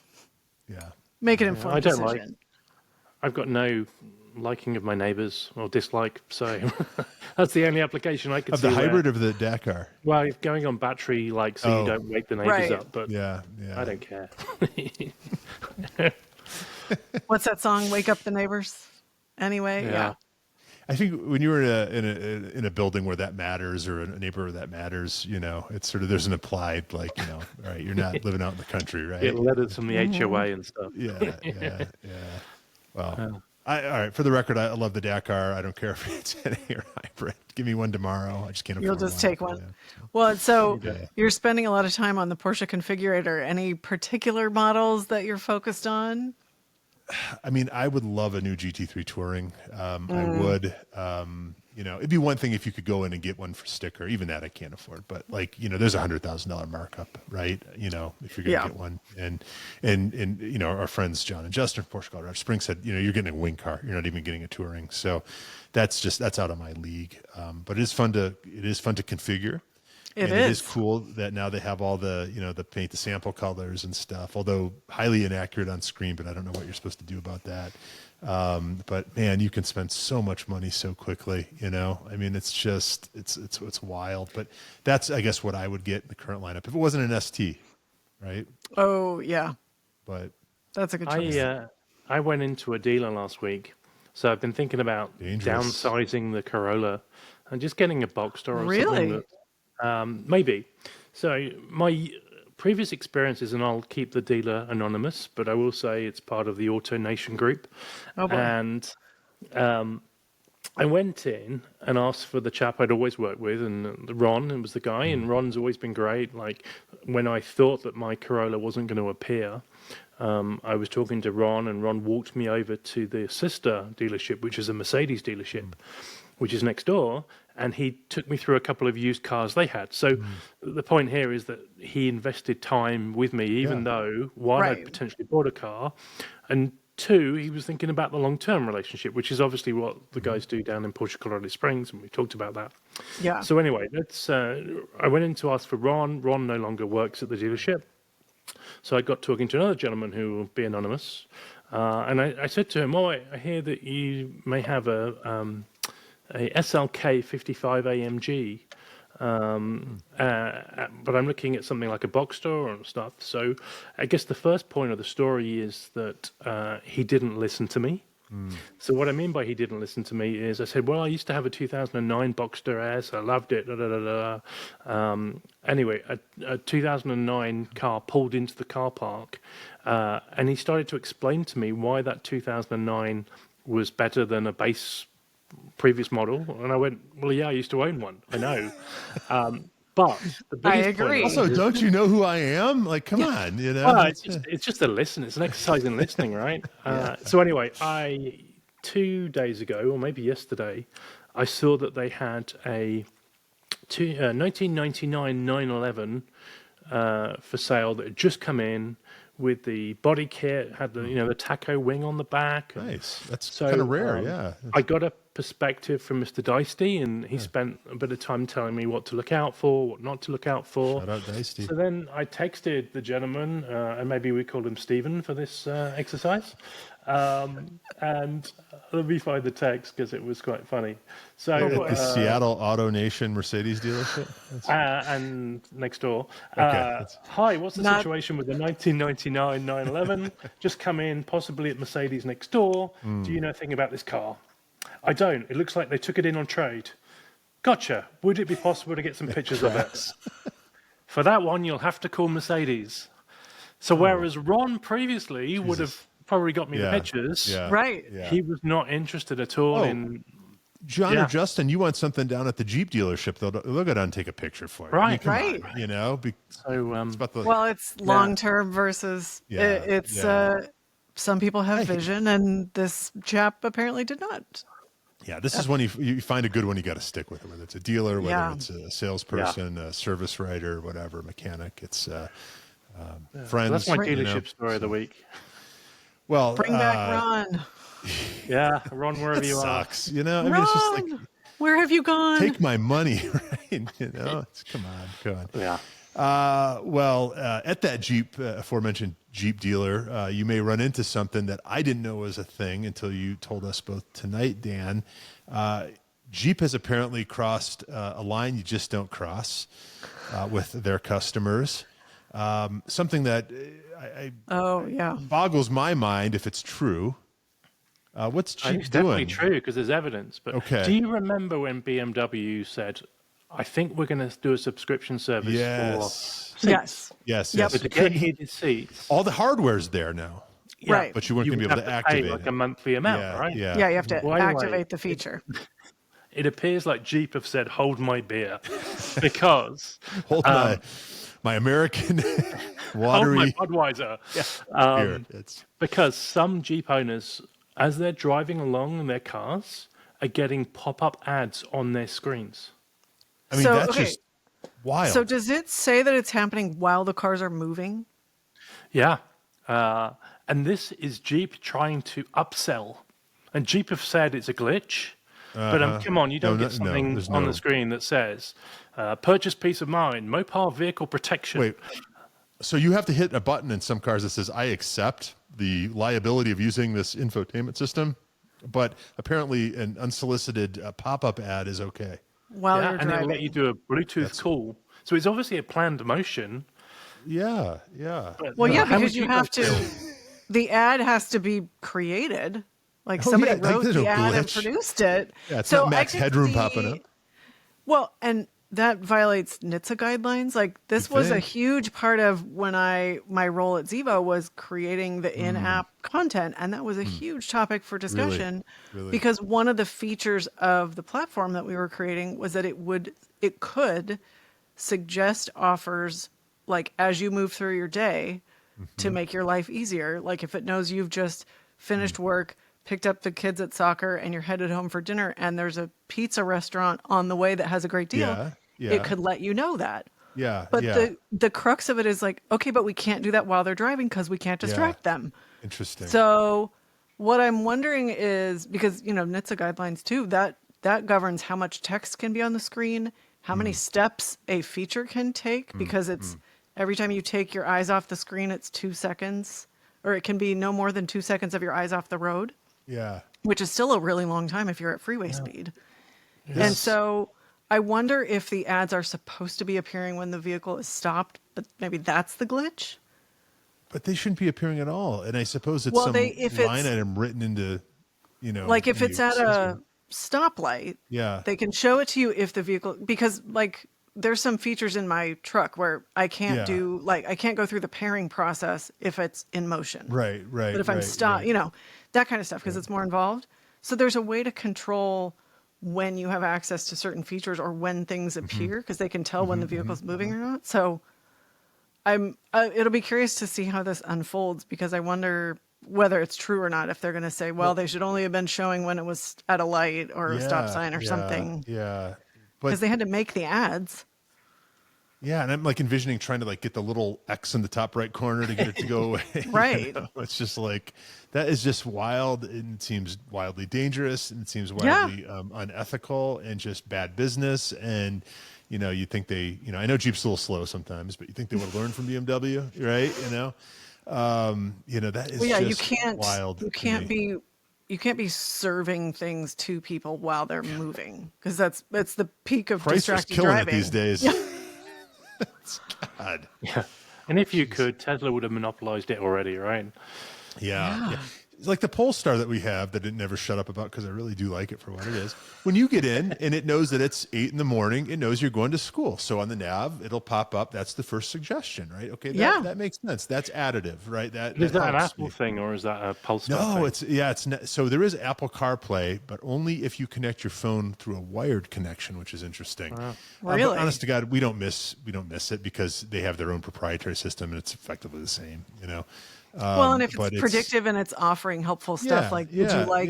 Yeah. Make an informed I don't decision. I've got no liking of my neighbours or dislike, so that's the only application I could Of see. the where- hybrid of the Dakar. Well, if going on battery, so Oh. you don't wake the neighbours Right. up, but Yeah. I don't care. What's that song? Wake up the neighbors. Anyway, yeah. I think when you're in a building where that matters, or a neighborhood that matters, it's sort of, there's an applied, all right, you're not living out in the country, right? Get letters from the HOA and stuff. Yeah. Well, all right. For the record, I love the Dakar. I don't care if it's NA or hybrid. Give me one tomorrow. I just can't afford You'll just take one. Yeah. Well, so Yeah. you're spending a lot of time on the Porsche configurator. Any particular models that you're focused on? I mean, I would love a new GT3 Touring. I would. It'd be one thing if you could go in and get one for sticker. Even that I can't afford. But there's $100,000 markup, right? If you're gonna get one. And our friends John and Justin from Porsche Colorado Springs said, you're getting a wing car. You're not even getting a Touring. So that's out of my league. But it is fun to configure. It is cool that now they have all the, the paint, the sample colors and stuff, although highly inaccurate on screen, but I don't know what you're supposed to do about that. But man, you can spend so much money so quickly, I mean, it's just, it's wild, but that's, I guess, what I would get in the current lineup if it wasn't an ST, right? Oh, yeah. But That's a good choice. I went into a dealer last week, so I've been thinking about Dangerous. downsizing the Corolla and just getting a Boxster or Really? something. Maybe. So my previous experiences, and I'll keep the dealer anonymous, but I will say it's part of the Auto Nation group. Oh, boy. And I went in and asked for the chap I'd always worked with, and Ron was the guy, and Ron's always been great. Like, when I thought that my Corolla wasn't going to appear, I was talking to Ron, and Ron walked me over to the sister dealership, which is a Mercedes dealership, which is next door, and he took me through a couple of used cars they had. So the point here is that he invested time with me, even though, one, I'd potentially bought a car, and two, he was thinking about the long-term relationship, which is obviously what the guys do down in Porsche Colorado Springs, and we talked about that. Yeah. So anyway, I went in to ask for Ron. Ron no longer works at the dealership. So I got talking to another gentleman who will be anonymous. And I said to him, I hear that you may have a SLK 55 AMG, but I'm looking at something like a Boxster and stuff. So I guess the first point of the story is that he didn't listen to me. So what I mean by he didn't listen to me is I said, well, I used to have a 2009 Boxster S. I loved it. Anyway, a 2009 car pulled into the car park, and he started to explain to me why that 2009 was better than a base previous model. And I went, well, yeah, I used to own one. I know. But the biggest I agree. Also, don't you know who I am? Like, come on, you know. Well, it's just a listen. It's an exercise in listening, right? So anyway, 2 days ago, or maybe yesterday, I saw that they had a 1999 911 for sale that had just come in with the body kit, had the taco wing on the back. Nice. That's kind of rare, yeah. I got a perspective from Mr. Dicey, and he spent a bit of time telling me what to look out for, what not to look out for. Shout out Dicey. So then I texted the gentleman, and maybe we called him Stephen for this exercise. And let me find the text because it was quite funny. So At the Seattle Auto Nation Mercedes dealership? and next door. Okay. Hi, what's the situation with the 1999 911? Just come in, possibly at Mercedes next door. Do you know anything about this car? I don't. It looks like they took it in on trade. Gotcha. Would it be possible to get some pictures of it? For that one, you'll have to call Mercedes. So whereas Ron previously would have probably got me the pictures, Right. he was not interested at all in... John or Justin, you want something down at the Jeep dealership, they'll go down and take a picture for you. Right. Come on, you know? So, it's about the... Well, it's long-term versus some people have vision, and this chap apparently did not. Yeah, this is when you find a good one, you got to stick with it, whether it's a dealer, whether it's a salesperson, a service writer, whatever, mechanic. It's friends. That's my dealership story of the week. Well, Bring back Ron. Yeah, Ron, wherever you are. Sucks, you know? I mean, Ron, it's just like, where have you gone? take my money, right? You know? Come on. Yeah. At that Jeep, aforementioned Jeep dealer, you may run into something that I didn't know was a thing until you told us both tonight, Dan. Jeep has apparently crossed a line you just don't cross with their customers. Something that boggles my mind if it's true. What's Jeep It's doing? definitely true because there's evidence. But do you remember when BMW said, I think we're going to do a subscription service for seats? Yes. But to get heated seats, all the hardware's there now. Right. But you weren't going to be able to activate pay like a monthly amount, right? Yeah, you have to activate the feature. It appears like Jeep have said, hold my beer, because... Hold my American watery... Hold my Budweiser. beer. Because some Jeep owners, as they're driving along in their cars, are getting pop-up ads on their screens. I mean, that's just wild. So does it say that it's happening while the cars are moving? Yeah. And this is Jeep trying to upsell. And Jeep have said it's a glitch. But come on, you don't get something on the screen that says, purchase peace of mind, Mopar vehicle protection. Wait, so you have to hit a button in some cars that says, I accept the liability of using this infotainment system, but apparently an unsolicited pop-up ad is okay. While you're and driving. it'll let you do a Bluetooth call. So it's obviously a planned motion. Yeah. But, well, because you have to, the ad has to be created. Like somebody wrote the ad and produced it. Yeah, it's not Max Headroom popping up. Well, and that violates NHTSA guidelines. Like this You was a think? huge part of when my role at Zevo was creating the in-app content, and that was a huge topic for discussion Really? because one of the features of the platform that we were creating was that it could suggest offers like as you move through your day to make your life easier. Like if it knows you've just finished work, picked up the kids at soccer, and you're headed home for dinner, and there's a pizza restaurant on the way that has a great deal, Yeah. it could let you know that. Yeah. But yeah. the crux of it is like, okay, but we can't do that while they're driving because we can't distract them. Interesting. So what I'm wondering is, because, NHTSA guidelines too, that governs how much text can be on the screen, how many steps a feature can take, because it's every time you take your eyes off the screen, it's 2 seconds, or it can be no more than 2 seconds of your eyes off the road. Yeah. Which is still a really long time if you're at freeway speed. And so I wonder if the ads are supposed to be appearing when the vehicle is stopped, but maybe that's the glitch. But they shouldn't be appearing at all. And I suppose it's if line it's, item written into, like if it's at a accessory. stoplight, Yeah. they can show it to you if the vehicle, because like there's some features in my truck where I can't I can't go through the pairing process if it's in motion. Right. But if I'm stopped, that kind of stuff, because it's more involved. So there's a way to control when you have access to certain features or when things appear, because they can tell when the vehicle's moving or not. So it'll be curious to see how this unfolds, because I wonder whether it's true or not, if they're going to say, well, they should only have been showing when it was at a light or a stop sign or something. Yeah. Because they had to make the ads. Yeah, and I'm like envisioning trying to like get the little X in the top right corner to get it to go away. Right. It's just like, that is just wild. It seems wildly dangerous, and it seems wildly unethical and just bad business. And, you think they, I know Jeep's a little slow sometimes, but you think they would learn from BMW, right? That is just wild. You can't be serving things to people while they're moving, because that's the peak of Chrysler's distracted killing driving it these days. God. Yeah. And if you could, Tesla would have monopolized it already, right? Yeah. It's like the Polestar that we have that it never shut up about, because I really do like it for what it is. When you get in and it knows that it's 8 a.m, it knows you're going to school. So on the nav, it'll pop up. That's the first suggestion, right? Okay, that makes sense. That's additive, right? Is that an Apple thing, or is that a Polestar thing? It's not. So there is Apple CarPlay, but only if you connect your phone through a wired connection, which is interesting. Really? But honest to God, we don't miss it, because they have their own proprietary system, and it's effectively the same, Well, and if it's predictive and it's offering helpful stuff, would you like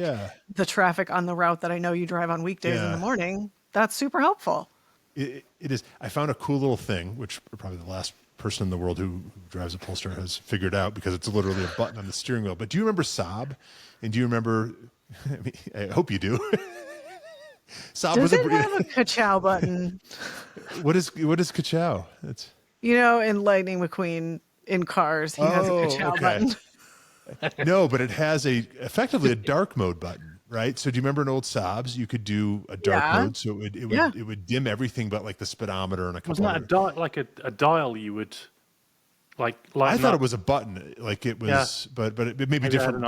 the traffic on the route that I know you drive on weekdays in the morning? That's super helpful. It is. I found a cool little thing, which probably the last person in the world who drives a Polestar has figured out, because it's literally a button on the steering wheel. But do you remember Saab? And do you remember, I hope you do. Saab Does it have a ka-chow button? What is ka-chow? It's in Lightning McQueen in Cars, he has a ka-chow button. No, but it has effectively a dark mode button, right? So do you remember in old Saabs, you could do a dark mode, so it would dim everything but like the speedometer and a couple. Wasn't that a dial you would like? I thought it was a button, like it was, but it may be different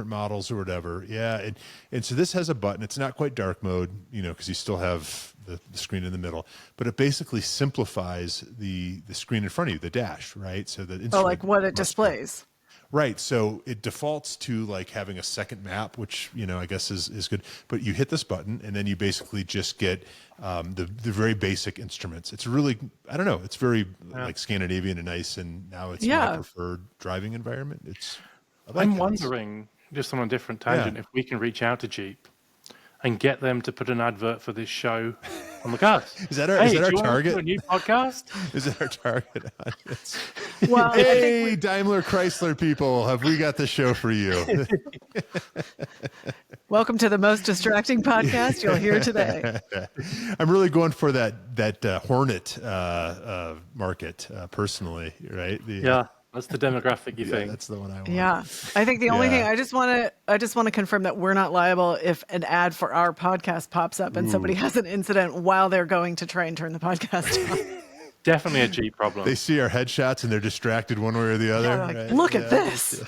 models or whatever. Yeah, and so this has a button. It's not quite dark mode, because you still have the screen in the middle, but it basically simplifies the screen in front of you, the dash, right? So that like what it displays. Right. So it defaults to like having a second map, which, I guess is good. But you hit this button and then you basically just get the very basic instruments. It's really, I don't know, it's very like Scandinavian and nice. And now it's my preferred driving environment. I'm wondering, just on a different tangent, if we can reach out to Jeep and get them to put an advert for this show on the cars. Is that our target? Want to do a new podcast? Is that our target audience? Well, hey, Daimler Chrysler people, have we got the show for you? Welcome to the most distracting podcast you'll hear today. I'm really going for that Hornet market personally, right? That's the demographic you think. That's the one I want. Yeah. I think the only thing I just want to confirm that we're not liable if an ad for our podcast pops up and somebody has an incident while they're going to try and turn the podcast on. Definitely a Jeep problem. They see our headshots and they're distracted one way or the other. Like, look at this.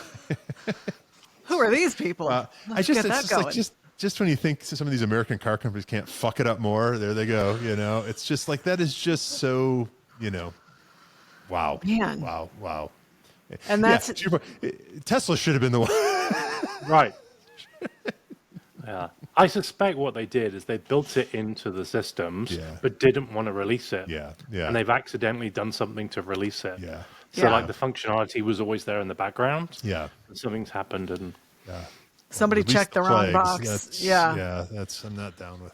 Who are these people? I just just when you think some of these American car companies can't fuck it up more, there they go. It's just like, that is just so, wow. Man. Wow. And that's to your point, Tesla should have been the one. Right. Yeah. I suspect what they did is they built it into the systems, but didn't want to release it. Yeah. And they've accidentally done something to release it. Yeah. So like the functionality was always there in the background. Yeah. And something's happened and somebody Release checked the wrong box. I'm not down with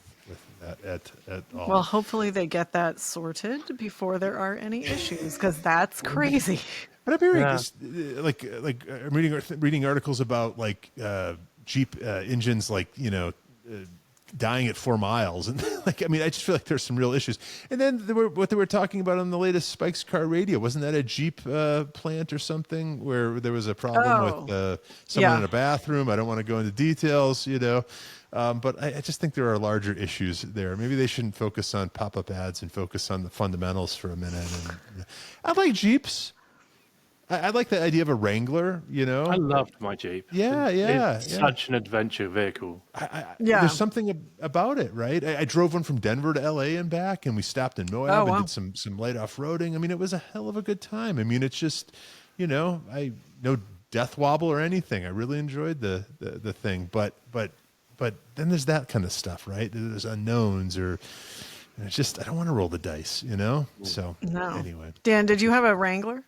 that at all. Well, hopefully they get that sorted before there are any issues, because that's crazy. But I'm hearing this, I'm reading articles about Jeep engines, dying at 4 miles, and I just feel like there's some real issues. And then what they were talking about on the latest Spike's Car Radio, wasn't that a Jeep plant or something where there was a problem with someone in a bathroom? I don't want to go into details, but I just think there are larger issues there. Maybe they shouldn't focus on pop-up ads and focus on the fundamentals for a minute. And I like Jeeps. I like the idea of a Wrangler, I loved my Jeep. It's such an adventure vehicle. There's something about it, right? I drove one from Denver to LA and back, and we stopped in Moab and did some light off-roading. It was a hell of a good time. It's just, no death wobble or anything. I really enjoyed the thing, but then there's that kind of stuff, right? There's unknowns, or it's just, I don't want to roll the dice, So anyway, Dan, did you have a Wrangler?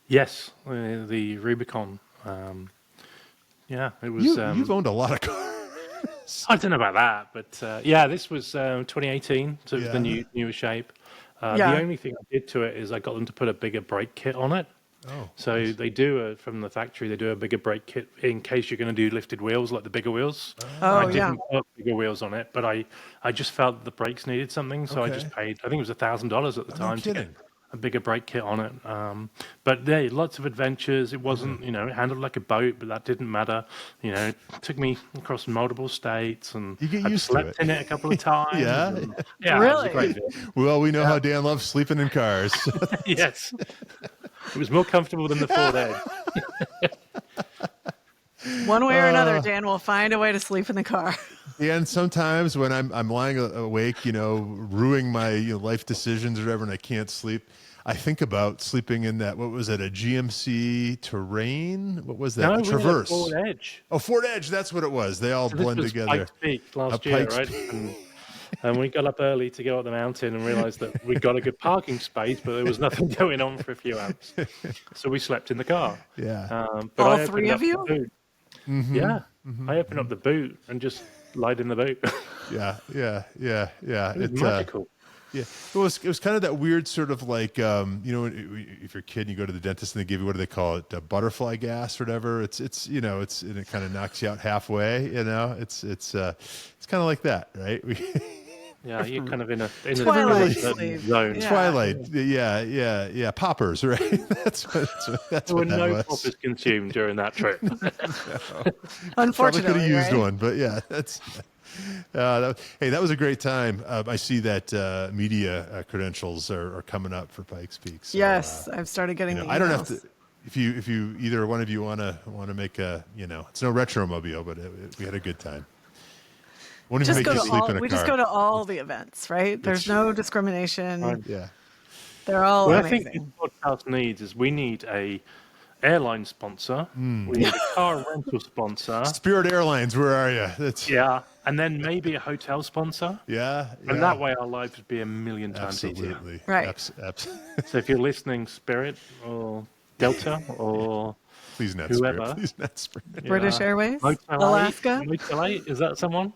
Yes, the Rubicon. It was. You've owned a lot of cars. I don't know about that, but this was 2018, so it was the newer shape. The only thing I did to it is I got them to put a bigger brake kit on it. Oh, so nice. They do from the factory. They do a bigger brake kit in case you're going to do lifted wheels, like the bigger wheels. I didn't put bigger wheels on it, but I just felt the brakes needed something, so I just paid. I think it was $1,000 at the time to get a bigger brake kit on it. But lots of adventures. It wasn't, it handled like a boat, but that didn't matter. It took me across multiple states, and you get I used slept to it. in it a couple of times. Yeah, really? It was a great deal. Well, we know how Dan loves sleeping in cars. Yes. It was more comfortable than the Ford Edge. One way or another, Dan will find a way to sleep in the car. And sometimes when I'm lying awake, ruining my life decisions or whatever, and I can't sleep, I think about sleeping in that. What was it? A GMC Terrain? What was that? No, Traverse. Ford Edge. Oh, Ford Edge. That's what it was. They all blend together. Pikes Peak last year, right? And we got up early to go up the mountain and realized that we got a good parking space, but there was nothing going on for a few hours. So we slept in the car. Yeah. But all three of you? Mm-hmm. Yeah. Mm-hmm. I opened up the boot and just lied in the boot. Yeah. It was magical. Yeah, it was kind of that weird sort of like, if you're a kid and you go to the dentist and they give you, what do they call it? Butterfly gas or whatever. It's and it kind of knocks you out halfway. It's kind of like that, right? You're kind of in a Twilight zone. Yeah. Twilight, yeah, poppers, right? That's there were no poppers consumed during that trip. Unfortunately, probably could have used right? one, but yeah, that's. That was a great time. I see that media credentials are coming up for Pikes Peak. So, yes, I've started getting the emails. I don't have to. If you either one of you want to make a, it's no Rétromobile, but we had a good time. Won't even make you sleep in a car. We just go to all the events, right? There's no discrimination. Yeah. They're all amazing. I think what podcast needs is we need a airline sponsor. We need a car rental sponsor. Spirit Airlines, where are you? And then maybe a hotel sponsor. Yeah. And that way our lives would be a million times easier. Right. So if you're listening, Spirit or Delta or please not whoever. Spirit. Please not Spirit. British Airways, Motel Alaska. 8. Motel 8, is that someone?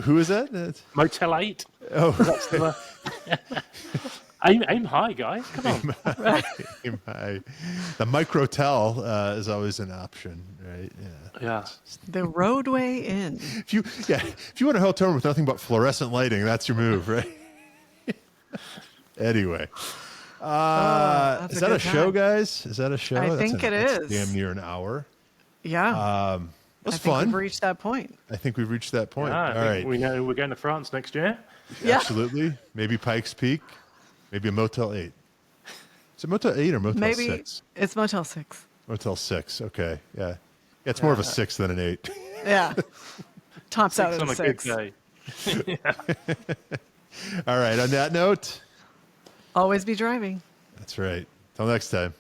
Who is that? Motel 8. Oh, that's the. Aim high, guys. Come on. Aim high. The microtel is always an option, right? Yeah. The Roadway Inn. If you want a hotel room with nothing but fluorescent lighting, that's your move, right? Anyway. Is that a show, guys? Is that a show? I think it is. Damn near an hour. Yeah. It was I think fun. we've reached that point. I think we've reached that point. Yeah, all right. We know we're going to France next year. Yeah. Absolutely. Maybe Pikes Peak. Maybe a Motel 8. Is it Motel 8 or Motel 6? It's Motel 6. Motel 6. Okay. Yeah. It's more of a 6 than an 8. Yeah. Tops out Six at on a a good 6. day. All right. On that note, Always be driving. that's right. Till next time.